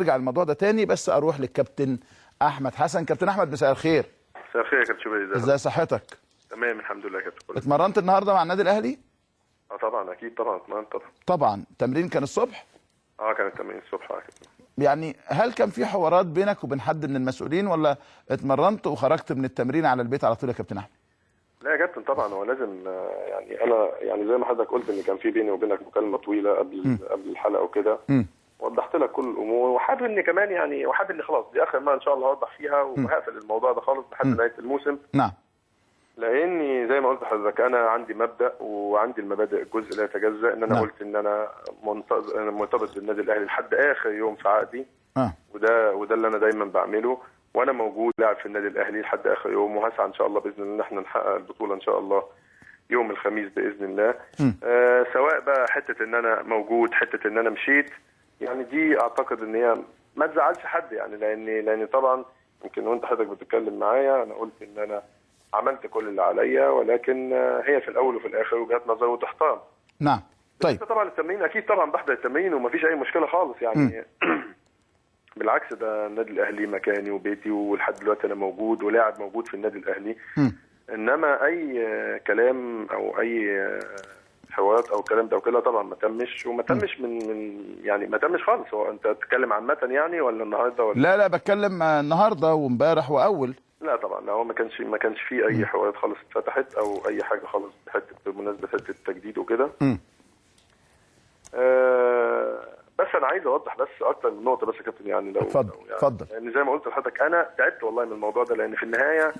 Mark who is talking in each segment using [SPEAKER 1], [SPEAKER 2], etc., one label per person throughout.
[SPEAKER 1] ارجع الموضوع ده تاني، بس اروح للكابتن احمد حسن. كابتن احمد، مساء الخير.
[SPEAKER 2] مساء الخير يا كابتن شوبير.
[SPEAKER 1] ازاي صحتك؟
[SPEAKER 2] تمام الحمد لله يا كابتن.
[SPEAKER 1] اتمرنت النهارده مع النادي الاهلي؟
[SPEAKER 2] طبعا اكيد طبعا اتمرنت طبعا.
[SPEAKER 1] طبعا. التمرين كان الصبح؟
[SPEAKER 2] كان التمرين الصبح يا كابتن.
[SPEAKER 1] يعني هل كان في حوارات بينك وبين حد من المسؤولين، ولا اتمرنت وخرجت من التمرين على البيت على طول يا كابتن احمد؟
[SPEAKER 2] لا يا كابتن طبعا هو لازم، يعني انا يعني زي ما حضرتك قلت ان كان في بيني وبينك مكالمه طويله قبل الحلقه وكده. وضحت لك كل الامور، وحابب ان كمان يعني وحابب ان خلاص دي اخر ما ان شاء الله هوضح فيها، وهقفل الموضوع ده خالص لحد نهايه الموسم.
[SPEAKER 1] نعم.
[SPEAKER 2] لاني زي ما قلت لحضرتك انا عندي مبدا، وعندي المبادئ الجزء لا يتجزا، ان انا قلت ان انا مرتبط بالنادي الاهلي لحد اخر يوم في عقدي. وده اللي انا دايما بعمله، وانا موجود لاعب في النادي الاهلي لحد اخر يوم، وهسعى ان شاء الله باذن الله ان احنا نحقق البطوله ان شاء الله يوم الخميس باذن الله. سواء بقى حته ان انا موجود، حته ان انا مشيت، يعني دي اعتقد ان هي ما تزعلش حد، يعني لان طبعا يمكن وانت حضرتك بتتكلم معايا انا قلت ان انا عملت كل اللي عليا، ولكن هي في الاول وفي الاخر وجهات نظر وتحترم.
[SPEAKER 1] نعم. طيب
[SPEAKER 2] طبعا التمرين اكيد طبعا بحضر التمرين ومفيش اي مشكله خالص يعني. بالعكس ده النادي الاهلي مكاني وبيتي، ولحد دلوقتي انا موجود ولاعب موجود في النادي الاهلي. انما اي كلام او اي حوارات او الكلام ده وكده طبعا ما تمش، وما تمش من يعني ما تمش خالص. هو انت بتتكلم عامه يعني ولا النهارده ولا؟
[SPEAKER 1] لا بتكلم النهارده وامبارح واول.
[SPEAKER 2] لا طبعا لا، هو ما كانش فيه اي حوارات خالص اتفتحت او اي حاجه خالص بمناسبه حته التجديد وكده. بس انا عايز اوضح بس اكتر من نقطه بس يا كابتن، يعني لو
[SPEAKER 1] اتفضل.
[SPEAKER 2] يعني زي ما قلت لحضرتك انا تعبت والله من الموضوع ده، لان في النهايه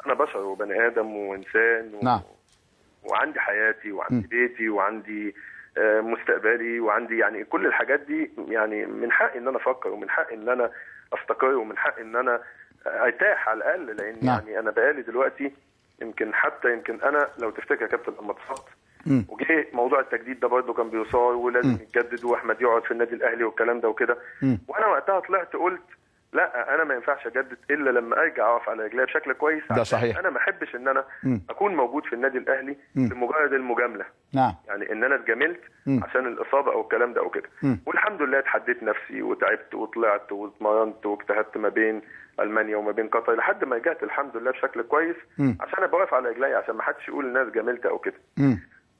[SPEAKER 2] انا بشر وبني ادم وانسان
[SPEAKER 1] نعم.
[SPEAKER 2] وعندي حياتي وعندي بيتي وعندي مستقبلي وعندي يعني كل الحاجات دي، يعني من حقي ان انا افكر، ومن حقي ان انا استقر، ومن حقي ان انا ارتاح على الاقل، لان يعني انا بقالي دلوقتي يمكن انا لو تفتكر يا كابتن لما اتصبت وجه موضوع التجديد ده برضه كان بيصار ولازم يتجدد واحمد يقعد في النادي الاهلي والكلام ده وكده. وانا وقتها طلعت قلت لا انا ما ينفعش اجدد الا لما ارجع اقف على رجلي بشكل كويس.
[SPEAKER 1] ده صحيح.
[SPEAKER 2] انا ما احبش ان انا اكون موجود في النادي الاهلي لمجرد المجامله.
[SPEAKER 1] نعم.
[SPEAKER 2] يعني ان انا اتجاملت عشان الاصابه او الكلام ده او كده. والحمد لله اتحديت نفسي وتعبت وطلعت واتمرنت واجتهدت ما بين المانيا وما بين قطر لحد ما رجعت الحمد لله بشكل كويس، عشان ابقى واقف على رجلي، عشان ما حدش يقول الناس جاملت او كده.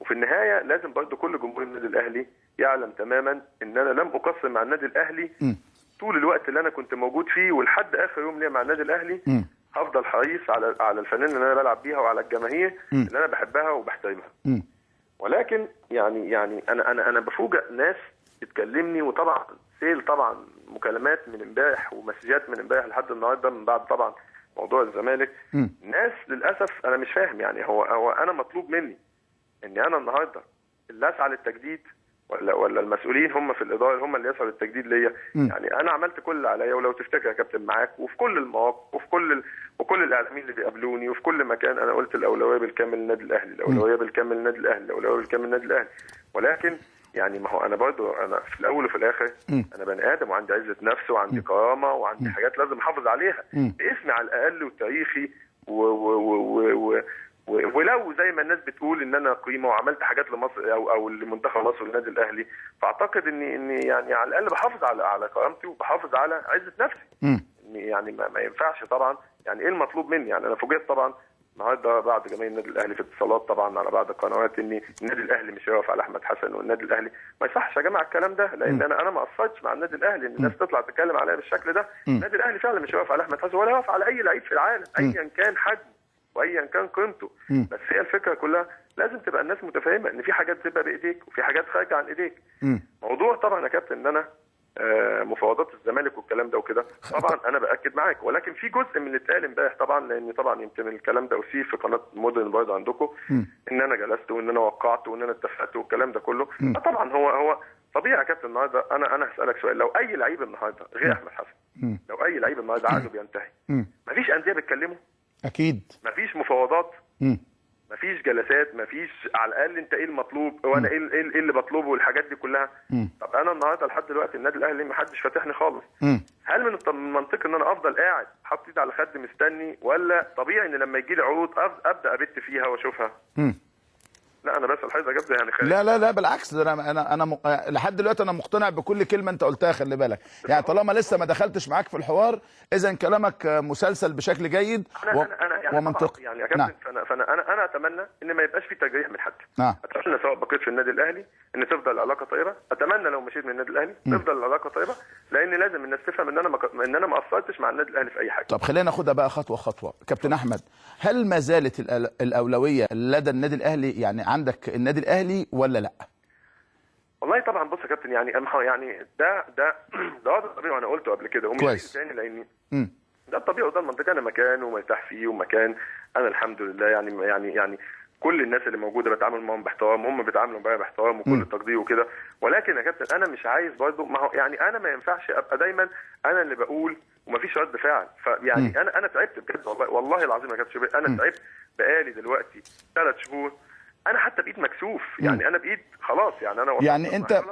[SPEAKER 2] وفي النهايه لازم برضه كل جمهور النادي الاهلي يعلم تماما ان انا لم اقصر مع النادي الاهلي طول الوقت اللي انا كنت موجود فيه، ولحد اخر يوم ليا مع النادي الاهلي هفضل حريص على الفنان اللي انا بلعب بيها وعلى الجماهير اللي انا بحبها وبحترمها. ولكن يعني انا بفوجئ ناس بتكلمني، وطبعا طبعا مكالمات من امبارح ومسجات من امبارح لحد النهارده من بعد طبعا موضوع الزمالك. ناس للاسف انا مش فاهم، يعني هو انا مطلوب مني اني انا النهارده اللي اسعى للتجديد، ولا المسؤولين هم في الاداره هم اللي يسعوا للتجديد ليا؟ يعني انا عملت كل اللي عليا، ولو تفتكر يا كابتن معاك وفي كل المواقف وكل الاعلاميين اللي بيقابلوني وفي كل مكان انا قلت الاولويه بالكامل للنادي الاهلي، الاولويه بالكامل للنادي الاهلي، الاولويه بالكامل للنادي الاهلي. ولكن يعني ما هو انا برضه انا في الاول وفي الاخر انا بني ادم وعندي عزه نفس وعندي كرامه وعندي حاجات لازم احافظ عليها باسمي على الاقل وتاريخي ولو زي ما الناس بتقول ان انا قيمه وعملت حاجات لمصر او لمنتخب مصر والنادي الاهلي، فاعتقد اني يعني على الاقل بحافظ على كرامتي وبحافظ على عزه نفسي. يعني ما ينفعش طبعا، يعني ايه المطلوب مني؟ يعني انا فوجئت طبعا النهارده بعد جماهير النادي الاهلي في اتصالات طبعا على بعض القنوات ان النادي الاهلي مش هيقف على احمد حسن، والنادي الاهلي ما يصحش يا جماعه الكلام ده، لان انا ما قصرتش مع النادي الاهلي ان الناس تطلع تتكلم عليا بالشكل ده. النادي الاهلي فعلا مش هيقف على احمد حسن ولا هيقف على اي لعيب في العالم ايا كان حجمه وايا كان قيمته. بس هي الفكره كلها لازم تبقى الناس متفاهمه ان في حاجات تبقى بايديك وفي حاجات خارجه عن ايديك. موضوع طبعا يا كابتن ان انا مفاوضات الزمالك والكلام ده وكده طبعا انا باكد معاك، ولكن في جزء من اللي اتقال امبارح طبعا، لان طبعا يمكن الكلام ده اثير في قناه مودرن برضه عندكم ان انا جلست وان انا وقعت وان انا اتفقت والكلام ده كله. طبعا هو طبيعي يا كابتن النهارده انا هسالك سؤال، لو اي لعيب النهارده غير احمد حسن، لو اي لعيب النهارده عقده بينتهي مفيش انديه بتكلمه؟
[SPEAKER 1] اكيد.
[SPEAKER 2] مفيش مفاوضات؟ مفيش جلسات؟ مفيش على الاقل انت ايه المطلوب وانا ايه اللي بطلبه والحاجات دي كلها؟ طب انا النهارده لحد دلوقتي النادي الاهلي ما حدش فاتحني خالص. هل من المنطقي ان انا افضل قاعد حاطط ايدي على خد مستني، ولا طبيعي ان لما يجي لي عروض ابدا ابت فيها واشوفها؟ لا انا بسال حضرتك يا كابتن يعني خالد.
[SPEAKER 1] لا بالعكس، ده انا لحد دلوقتي انا مقتنع بكل كلمه انت قلتها، خلي بالك يعني طالما لسه ما دخلتش معاك في الحوار اذا كلامك مسلسل بشكل جيد
[SPEAKER 2] أنا يعني
[SPEAKER 1] ومنطقي.
[SPEAKER 2] يعني يا كابتن فانا اتمنى ان ما يبقاش في تجريح من حد. اتمنى سواء بقيت في النادي الاهلي ان تفضل العلاقه طيبه، اتمنى لو مشيت من النادي الاهلي تفضل العلاقه طيبه، لان لازم الناس تفهم ان انا ما قصرتش مع النادي الاهلي في اي حاجه.
[SPEAKER 1] طب خلينا ناخدها بقى خطوه خطوه. كابتن احمد، هل ما زالت الاولويه لدى النادي الاهلي، يعني عندك النادي الاهلي ولا لا؟
[SPEAKER 2] والله طبعا بص يا كابتن يعني ده وضع طبيعي وانا قلته قبل كده ومش تاني، لاني ده الطبيعي وده المنطقه، انا مكان ومرتاح فيه ومكان انا الحمد لله يعني كل الناس اللي موجوده بتعامل معاهم باحترام، هم بيتعاملوا معايا باحترام وكل التقدير وكده، ولكن يا كابتن انا مش عايز برضه، ما هو يعني انا ما ينفعش ابقى دايما انا اللي بقول ومفيش رد فعل. فيعني انا تعبت بجد والله العظيم يا كابتن، انا تعبت بقالي دلوقتي 3 شهور، انا حتى بقيت مكسوف يعني، انا بقيت خلاص يعني انا
[SPEAKER 1] يعني انت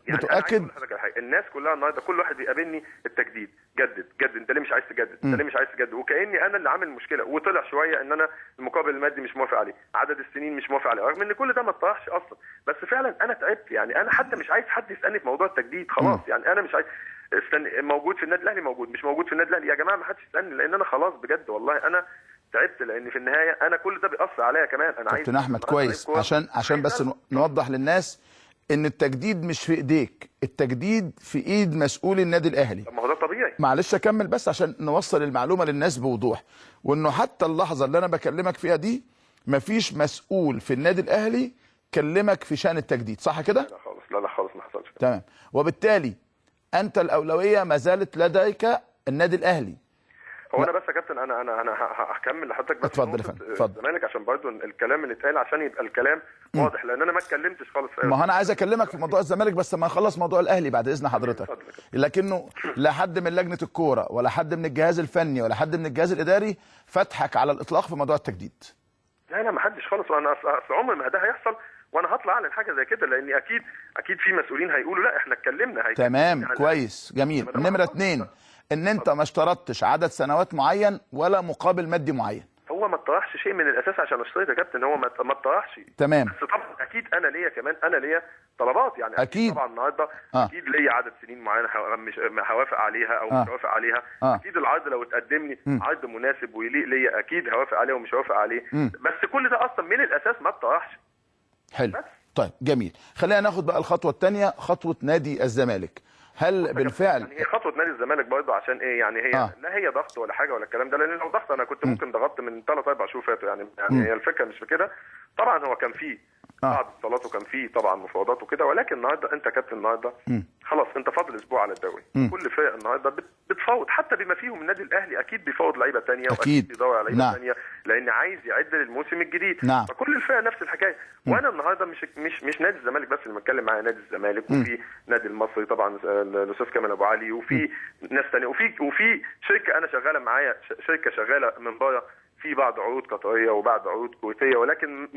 [SPEAKER 1] بتؤكد
[SPEAKER 2] الناس كلها النهارده كل واحد بيقابلني التجديد، جدد انت ليه مش عايز تجدد؟ انت ليه مش عايز تجدد؟ وكاني انا اللي عامل مشكله، وطلع شويه ان انا المقابل المادي مش موافق عليه، عدد السنين مش موافق عليه، رغم ان كل ده ما اتطرحش اصلا، بس فعلا انا تعبت يعني، انا حتى مش عايز حد يسالني في موضوع التجديد خلاص يعني، انا مش عايز موجود في النادي الاهلي موجود، مش موجود في النادي الاهلي يا جماعه ما حدش يسالني، لان انا خلاص بجد والله انا تعبت، لان في النهايه انا كل ده بيأثر عليا كمان. انا عايز
[SPEAKER 1] كابتن احمد كويس عشان بس نوضح للناس ان التجديد مش في ايديك، التجديد في ايد مسؤول النادي الاهلي.
[SPEAKER 2] ما هو ده طبيعي.
[SPEAKER 1] معلش اكمل بس عشان نوصل المعلومه للناس بوضوح، وانه حتى اللحظه اللي انا بكلمك فيها دي مفيش مسؤول في النادي الاهلي كلمك في شان التجديد، صح كده؟
[SPEAKER 2] لا خالص، لا خالص ما حصلش.
[SPEAKER 1] تمام، وبالتالي انت الاولويه ما زالت لديك النادي الاهلي.
[SPEAKER 2] هو انا بس يا كابتن انا هكمل لحضرتك بس
[SPEAKER 1] اتفضل يا فندم، اتفضل
[SPEAKER 2] الزمالك عشان برضه الكلام اللي اتقال عشان يبقى الكلام واضح، لان انا ما اتكلمتش خالص
[SPEAKER 1] ما هو انا عايز اكلمك في موضوع الزمالك بس ما نخلص موضوع الاهلي بعد اذن حضرتك، لكنه لا حد من لجنه الكوره ولا حد من الجهاز الفني ولا حد من الجهاز الاداري فتحك على الاطلاق في موضوع التجديد.
[SPEAKER 2] لا ما حدش خالص، وانا عمر ما ده هيحصل، وانا هطلع اعلن حاجه زي كده، لان اكيد في مسؤولين هيقولوا لا احنا اتكلمنا.
[SPEAKER 1] تمام يعني كويس جميل. نمره 2 ان انت ما اشترطتش عدد سنوات معين ولا مقابل مادي معين.
[SPEAKER 2] هو ما اتطرحش شيء من الاساس عشان اشترط يا كابتن، هو ما اتطرحش.
[SPEAKER 1] تمام.
[SPEAKER 2] بس طبعا اكيد انا ليا كمان، انا ليا طلبات يعني،
[SPEAKER 1] اكيد
[SPEAKER 2] طبعا النهارده اكيد ليا عدد سنين معينه مش هوافق عليها او مش هوافق عليها. اكيد العرض لو اتقدم لي عرض مناسب ويليق ليا اكيد هوافق عليه ومش هوافق عليه. بس كل ده اصلا من الاساس ما اتطرحش.
[SPEAKER 1] حلو بس. طيب جميل، خلينا ناخد بقى الخطوه الثانيه، خطوه نادي الزمالك. هل بالفعل
[SPEAKER 2] يعني هي خطوه نادي الزمالك برضه عشان ايه يعني، هي لا هي ضغط ولا حاجه ولا الكلام ده، لان لو ضغط انا كنت ممكن ضغطت من 3-4 شهور فاتوا يعني هي الفكره مش في كده. طبعا هو كان فيه بعض اتصالات وكان فيه طبعا مفاوضات وكده، ولكن النهارده انت كابتن النهارده خلاص انت فاضل اسبوع على الدوري، كل فرق النهارده بتفاوض، حتى بما فيهم النادي الاهلي اكيد بيفاوض لعيبه ثانيه واكيد بيدور على لعيبه ثانيه لان عايز يعد للموسم الجديد. فكل الفرق نفس الحكايه. وانا النهارده مش نادي الزمالك بس اللي بتكلم معايا، نادي الزمالك وفي نادي المصري طبعا الاستاذ كامل ابو علي، وفي ناس ثانيه، وفي شركه انا شغاله معايا، شركه شغاله من بره في بعض عروض قطريه وبعض عروض كويتيه، ولكن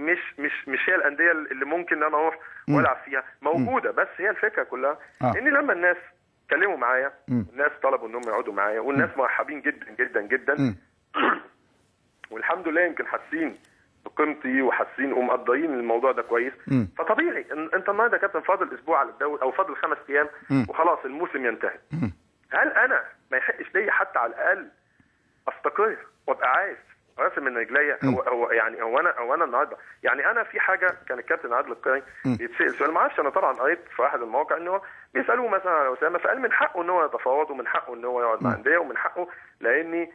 [SPEAKER 2] مش هي الانديه اللي ممكن انا اروح والعب فيها موجوده. بس هي الفكره كلها ان لما الناس اتكلموا معايا، الناس طلبوا انهم يقعدوا معايا، والناس مرحبين جدا جدا جدا والحمد لله يمكن حاسين بقيمتي وحاسين ومقدرين الموضوع ده كويس. فطبيعي انت النهارده كابتن فاضل اسبوع على الدوري او فاضل 5 ايام وخلاص الموسم ينتهي. هل انا ما يحقش ليا حتى على الاقل استقر وابقى عارف راسي من رجليا؟ هو انا النهارده يعني انا في حاجه كان الكابتن عادل القيعي بيتسال سؤال، ما اعرفش انا طبعا قريت في احد المواقع ان هو بيسالوه مثلا على اسامه، فقال من حقه ان هو يتفاوض ومن حقه ان هو يقعد مع انديه ومن حقه، لان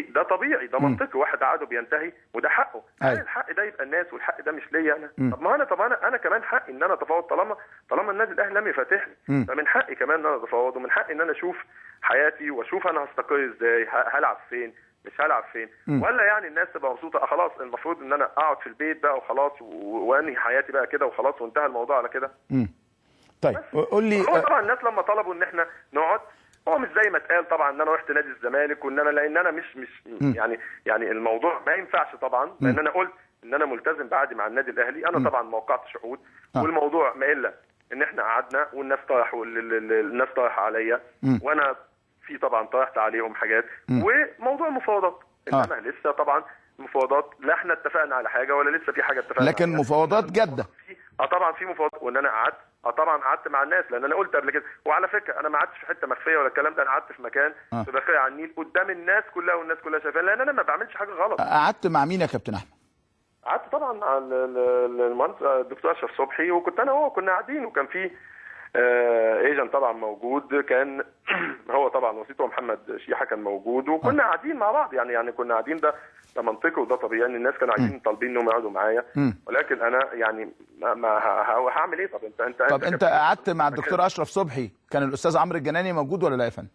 [SPEAKER 2] ده طبيعي، ده منطقي، واحد عقده بينتهي وده حقه. هل الحق ده يبقى الناس والحق ده مش ليا انا؟ طب انا كمان حقي ان انا اتفاوض طالما النادي الاهلي لم يفاتحني، فمن حقي كمان ان انا اتفاوض، ومن حقي ان انا اشوف حياتي واشوف انا هستقر ازاي، هلعب فين مش هلعب فين. ولا يعني الناس تبقى مبسوطه خلاص المفروض ان انا اقعد في البيت بقى وخلاص وانهي حياتي بقى كده وخلاص وانتهى الموضوع على كده.
[SPEAKER 1] طيب قول لي،
[SPEAKER 2] هو طبعا الناس لما طلبوا ان احنا نقعد، هو مش زي ما اتقال طبعا ان انا رحت نادي الزمالك وان انا، لان انا مش يعني الموضوع ما ينفعش طبعا، لان انا قلت ان انا ملتزم بعقدي مع النادي الاهلي. انا طبعا ما وقعتش عقود والموضوع ما الا ان احنا قعدنا والناس طرحوا، الناس طرح عليا وانا في طبعا طرحت عليهم حاجات وموضوع مفاوضات، انما لسه طبعا مفاوضات، لا احنا اتفقنا على حاجه ولا لسه في حاجه اتفقنا
[SPEAKER 1] لكن
[SPEAKER 2] عليها.
[SPEAKER 1] مفاوضات جاده.
[SPEAKER 2] طبعا في مفاوضات، وان انا قعدت طبعا قعدت مع الناس، لان انا قلت قبل كده. وعلى فكره انا ما قعدتش في حته مخفيه ولا الكلام ده، انا قعدت في مكان في بخير على النيل قدام الناس كلها، والناس كلها شايفاه، لان انا ما بعملش حاجه غلط.
[SPEAKER 1] قعدت مع مين يا كابتن احمد؟
[SPEAKER 2] قعدت طبعا مع المهندس الدكتور اشرف صبحي، وكنت انا وهو كنا قاعدين، وكان في ايجنت طبعا موجود، كان هو طبعا وسيط محمد شيحه كان موجود، وكنا قاعدين مع بعض. يعني كنا قاعدين، ده منطقي وده طبيعي ان الناس كانوا عايزين طالبين انهم يقعدوا معايا، ولكن انا يعني ما هعمل ايه؟ طب
[SPEAKER 1] انت قعدت مع الدكتور اشرف صبحي، كان الاستاذ عمرو الجناني موجود ولا لا يا فندم؟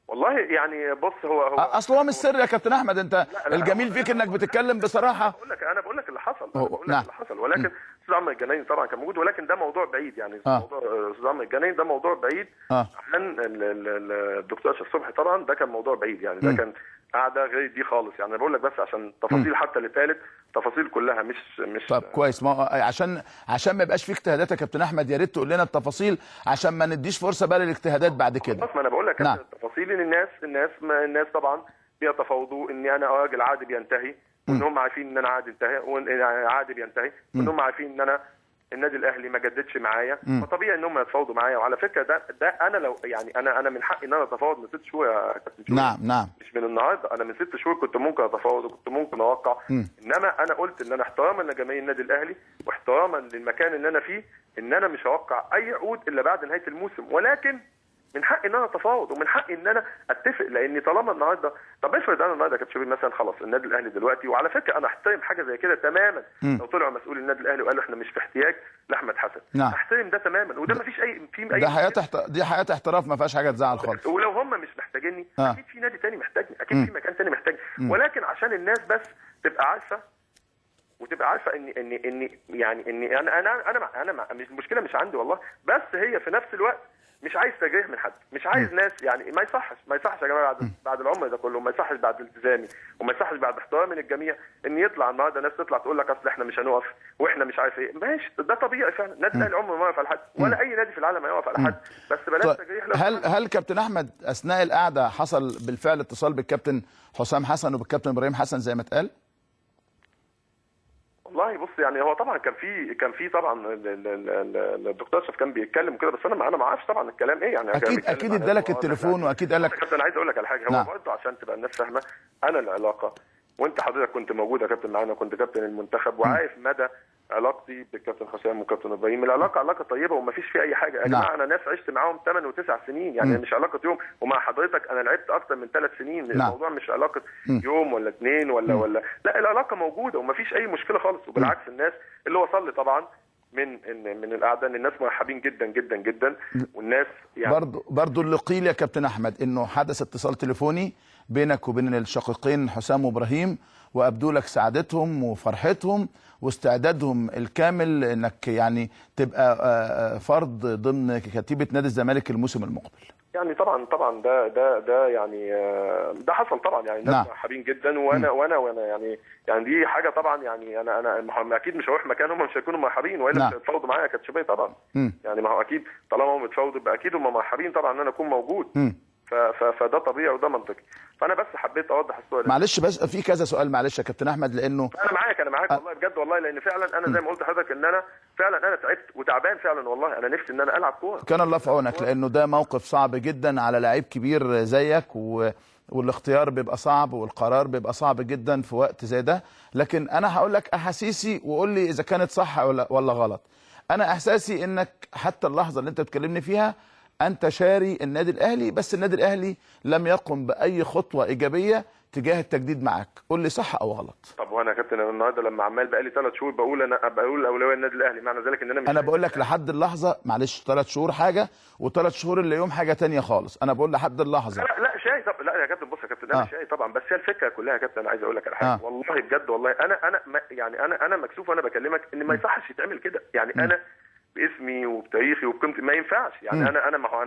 [SPEAKER 2] والله يعني بص، هو
[SPEAKER 1] اصل هو مش سر يا كابتن احمد، انت الجميل فيك انك بتتكلم بصراحه.
[SPEAKER 2] انا بقول لك اللي حصل،
[SPEAKER 1] نعم.
[SPEAKER 2] اللي حصل، ولكن الاستاذ عمرو الجناني طبعا كان موجود، ولكن ده موضوع بعيد. يعني موضوع الاستاذ عمرو الجناني ده موضوع بعيد عن الدكتور اشرف صبحي، طبعا ده كان موضوع بعيد. يعني ده كان قاعده غير دي خالص. يعني انا بقول لك بس عشان تفاصيل حتى اللي اتقالت تفاصيل كلها مش
[SPEAKER 1] طب كويس، ما عشان ما يبقاش في اجتهادات يا كابتن احمد، يا ريت تقول لنا التفاصيل عشان ما نديش فرصه بقى للاجتهادات بعد كده.
[SPEAKER 2] بس ما انا بقول لك التفاصيل، ان الناس طبعا بيتفاوضوا ان انا راجل عادي بينتهي، وان هم عارفين ان انا عادي انتهي، وان عادي بينتهي، وان هم عارفين ان انا النادي الاهلي ما جددش معايا، فطبيعي ان هم يتفاوضوا معايا. وعلى فكره ده انا لو يعني انا من حقي ان انا اتفاوض من 6 شهور يا كابتن.
[SPEAKER 1] نعم
[SPEAKER 2] مش من النهارده، انا من 6 شهور كنت ممكن اتفاوض وكنت ممكن اوقع. انما انا قلت ان انا احتراما لجماهير النادي الاهلي واحتراما للمكان اللي انا فيه، ان انا مش هوقع اي عقود الا بعد نهايه الموسم، ولكن من حقي ان انا اتفاوض ومن حقي ان انا اتفق. لاني طالما النهارده، طب افرض انا النهارده كابتن شوبير مثلا خلاص النادي الاهلي دلوقتي، وعلى فكره انا احترم حاجه زي كده تماما. لو طلعوا مسؤول النادي الاهلي وقالوا احنا مش في احتياج لاحمد حسن، احترم ده تماما، وده ما فيش اي
[SPEAKER 1] دي حياه احتراف، ما فيهاش حاجه تزعل خالص.
[SPEAKER 2] ولو هم مش محتاجيني اكيد في نادي تاني محتاجني، اكيد في مكان تاني محتاجني، ولكن عشان الناس بس تبقى عارفه، وتبقى عارفه ان يعني ان انا مش المشكله مش عندي والله، بس هي في نفس الوقت مش عايز تجريح من حد، مش عايز ناس، يعني ما يصحش يا جماعه بعد العمر ده كله، ما يصحش بعد التزامي، وما يصحش بعد احترامي للجميع ان يطلع النهارده ناس تطلع تقول لك اصل احنا مش هنقف واحنا مش عارف ايه. ماشي، ده طبيعي فعلا، النادي الاهلي عمره ما يقف على حد، ولا اي نادي في العالم هيقف على حد، بس بلاش تجريح.
[SPEAKER 1] هل كابتن احمد اثناء القعده حصل بالفعل اتصال بالكابتن حسام حسن وبالكابتن ابراهيم حسن زي ما اتقال؟
[SPEAKER 2] والله بص، يعني هو طبعا كان في طبعا الدكتور اشرف كان بيتكلم كده، بس انا ما اعرفش طبعا الكلام ايه. يعني
[SPEAKER 1] اكيد ادالك التليفون واكيد قال لك.
[SPEAKER 2] انا عايز اقول لك على حاجه، هو برضه عشان تبقى الناس فاهمه، انا العلاقه، وانت حضرتك كنت موجود يا كابتن معانا، كنت كابتن المنتخب وعارف مدى علاقتي بالكابتن حسام وكابتن ابراهيم. العلاقه علاقه طيبه وما فيش فيها اي حاجه يا جماعه. انا ناس عشت معاهم 8 و9 سنين، يعني مش علاقه يوم. ومع حضرتك انا لعبت اكتر من 3 سنين. الموضوع مش علاقه يوم ولا 2 ولا لا، العلاقه موجوده وما فيش اي مشكله خالص. وبالعكس الناس اللي وصل لي طبعا من القعده ان الناس مرحبين جدا جدا جدا، والناس يعني
[SPEAKER 1] برضو اللي قيل يا كابتن احمد انه حدث اتصال تليفوني بينك وبين الشقيقين حسام وابراهيم، وابدوا لك سعادتهم وفرحتهم واستعدادهم الكامل انك يعني تبقى فرد ضمن كتيبه نادي الزمالك الموسم المقبل.
[SPEAKER 2] يعني طبعا ده يعني ده حصل طبعا، يعني الناس مرحبين جدا، وانا يعني دي حاجه طبعا. يعني انا اكيد مش هروح مكان هم مش هيكونوا مرحبين، والا مش هيتفاوضوا معايا كابتن شوبير طبعا. يعني ما هو اكيد طالما هم اتفاوضوا يبقى اكيد هم مرحبين طبعا ان انا اكون موجود. فده طبيعي وده منطقي. فانا بس حبيت اوضح الصوره.
[SPEAKER 1] معلش بس في كذا سؤال معلش يا كابتن احمد، لانه
[SPEAKER 2] انا معاك والله بجد والله، لان فعلا انا زي ما قلت لحضرتك ان انا فعلا تعبت وتعبان فعلا والله. انا نفسي ان انا العب كوره.
[SPEAKER 1] كان الله في عونك، لانه ده موقف صعب جدا على لعيب كبير زيك، والاختيار بيبقى صعب والقرار بيبقى صعب جدا في وقت زي ده. لكن انا هقول لك احاسيسي وقول لي اذا كانت صح ولا غلط. انا احساسي انك حتى اللحظه اللي انت بتكلمني فيها انت شاري النادي الاهلي، بس النادي الاهلي لم يقم باي خطوه ايجابيه تجاه التجديد معاك. قول لي صح او غلط.
[SPEAKER 2] طب وانا يا كابتن النهارده لما عمال بقالي 3 شهور بقول الاولويه للنادي الاهلي، معنى ذلك ان
[SPEAKER 1] انا بقول لك لحد اللحظه، معلش 3 شهور حاجه و3 شهور اللي يوم حاجه ثانيه خالص. انا بقول لحد اللحظه.
[SPEAKER 2] لا شاي. طب لا يا كابتن، بص يا كابتن انا شاي طبعا، بس هي الفكره كلها يا كابتن. انا عايز اقول لك على حاجه والله بجد والله، انا مكسوف وانا بكلمك ان ما يصحش يتعمل كده. يعني انا باسمي وبتاريخي وبقيمتي ما ينفعش. يعني انا ما هو